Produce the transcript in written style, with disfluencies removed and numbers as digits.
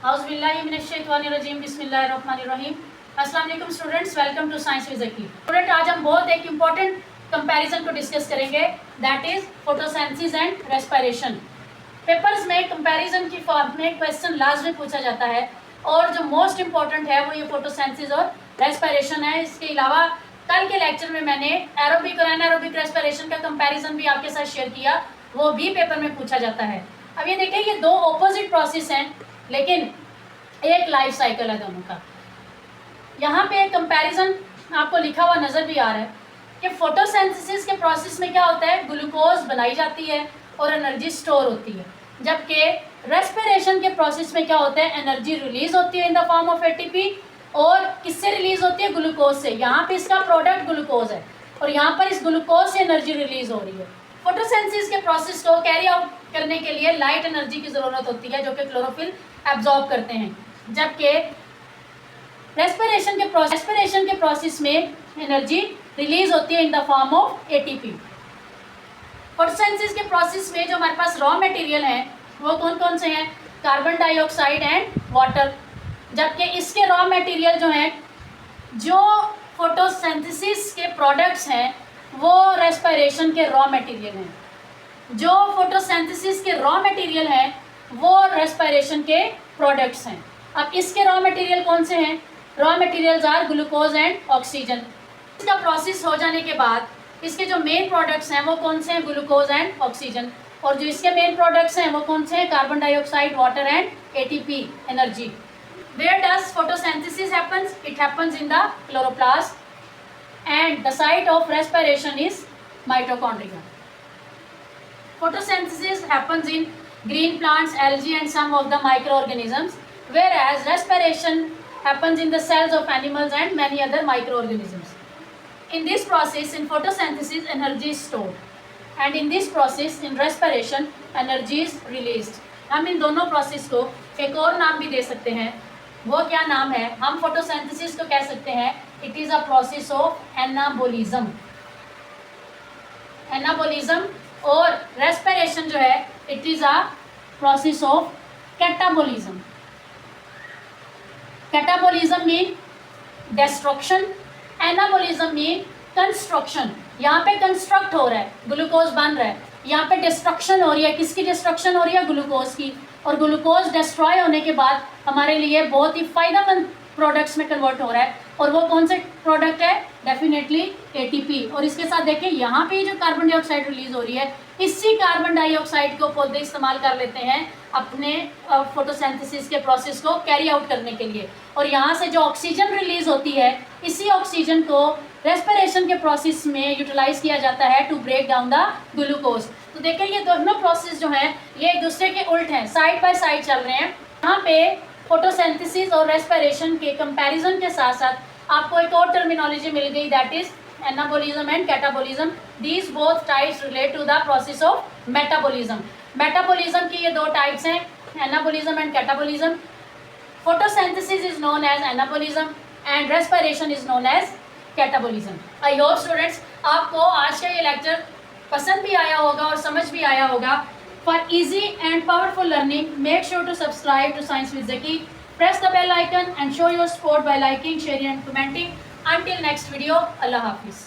औज़ुबिल्लाहिमिनश्शैतानिर्रजीम बिस्मिल्लाहिर्रहमानिर्रहीम। अस्सलाम वालेकुम students, welcome to science with Zaki. Student, आज हम बहुत एक इम्पॉर्टेंट कंपैरिजन को डिस्कस करेंगे, that is photosynthesis and respiration. Papers में कंपैरिजन की फॉर्म में क्वेश्चन लास्ट में पूछा जाता है और जो मोस्ट इम्पॉर्टेंट है वो ये फोटोसिंथेसिस और रेस्पिरेशन है। इसके अलावा कल के लेक्चर में मैंने एरोबिक और एनारोबिक रेस्पिरेशन का कंपैरिजन भी आपके साथ शेयर किया, वो भी पेपर में पूछा जाता है। अब ये देखिए, ये दो ऑपोजिट प्रोसेस हैं लेकिन एक लाइफ साइकिल है दोनों का। यहाँ पे एक कंपैरिजन आपको लिखा हुआ नज़र भी आ रहा है कि फोटोसिंथेसिस के प्रोसेस में क्या होता है, ग्लूकोज बनाई जाती है और एनर्जी स्टोर होती है, जबकि रेस्पिरेशन के प्रोसेस में क्या होता है, एनर्जी रिलीज होती है in the form of ATP. और किससे रिलीज होती है? ग्लूकोज से। यहाँ पे इसका प्रोडक्ट ग्लूकोज है और यहाँ पर इस ग्लूकोज से एनर्जी रिलीज हो रही है। फोटोसिंथेसिस के प्रोसेस को कैरी आउट करने के लिए लाइट एनर्जी की ज़रूरत होती है जो कि क्लोरोफिल एब्जॉर्ब करते हैं, जबकि रेस्पिरेशन के प्रोसेस में एनर्जी रिलीज होती है in the form of ATP. Photosynthesis के प्रोसेस में जो हमारे पास रॉ मटेरियल हैं वो कौन कौन से हैं? Carbon dioxide and water. जबकि इसके रॉ मटेरियल जो हैं, जो फोटोसिंथेसिस के प्रोडक्ट्स हैं वो रेस्पिरेशन के रॉ मटेरियल हैं। जो फोटोसिंथेसिस के रॉ मटेरियल हैं वो रेस्पिरेशन के प्रोडक्ट्स हैं। अब इसके रॉ मटेरियल कौन से हैं? Raw materials are glucose and oxygen. इसका प्रोसेस हो जाने के बाद इसके जो मेन प्रोडक्ट्स हैं वो कौन से हैं? Glucose and oxygen. और जो इसके मेन प्रोडक्ट्स हैं वो कौन से हैं? Carbon dioxide, water and ATP, energy. Where does photosynthesis happens? It happens in the chloroplast, and the site of respiration is mitochondria. Photosynthesis happens in green plants, algae and some of the microorganisms, whereas respiration happens in the cells of animals and many other microorganisms. In this process, in photosynthesis, energy is stored, and in this process, in respiration, energy is released. हम इन दोनों process को एक और नाम भी दे सकते हैं। वो क्या नाम है? हम फोटोसिंथेसिस को कह सकते हैं it is a process of anabolism. Anabolism. और रेस्पिरेशन जो है it is a process of catabolism. Catabolism mean destruction, anabolism mean construction. यहाँ पे कंस्ट्रक्ट हो रहा है, ग्लूकोज बन रहा है, यहाँ पे डिस्ट्रक्शन हो रही है। किसकी डिस्ट्रक्शन हो रही है? ग्लूकोज की। और ग्लूकोज डिस्ट्रॉय होने के बाद हमारे लिए बहुत ही फ़ायदेमंद प्रोडक्ट्स में कन्वर्ट हो रहा है। और वो कौन से प्रोडक्ट है? Definitely ATP. और इसके साथ देखिए, यहाँ पे जो कार्बन डाइऑक्साइड रिलीज हो रही है, इसी कार्बन डाइऑक्साइड को पौधे इस्तेमाल कर लेते हैं अपने फोटोसिंथेसिस के प्रोसेस को कैरी आउट करने के लिए। और यहाँ से जो ऑक्सीजन रिलीज होती है, इसी ऑक्सीजन को रेस्पिरेशन के प्रोसेस में यूटिलाइज किया जाता है to break down the glucose. तो देखिए, ये दोनों प्रोसेस जो हैं ये एक दूसरे के उल्ट हैं, साइड बाय साइड चल रहे हैं। यहाँ पे फोटोसिंथेसिस और रेस्पिरेशन के कंपैरिजन के साथ साथ आपको एक और टर्मिनोलॉजी मिल गई, that is anabolism and catabolism. These both types relate to the process of metabolism. Metabolism की ये दो टाइप्स हैं, anabolism and catabolism. Photosynthesis is known as anabolism and respiration is known as catabolism. I hope students आपको आज का ये lecture पसंद भी आया होगा और समझ भी आया होगा। For easy and powerful learning, make sure to subscribe to Science with Zaki. Press the bell icon and show your support by liking, sharing and commenting. Until next video, Allah Hafiz.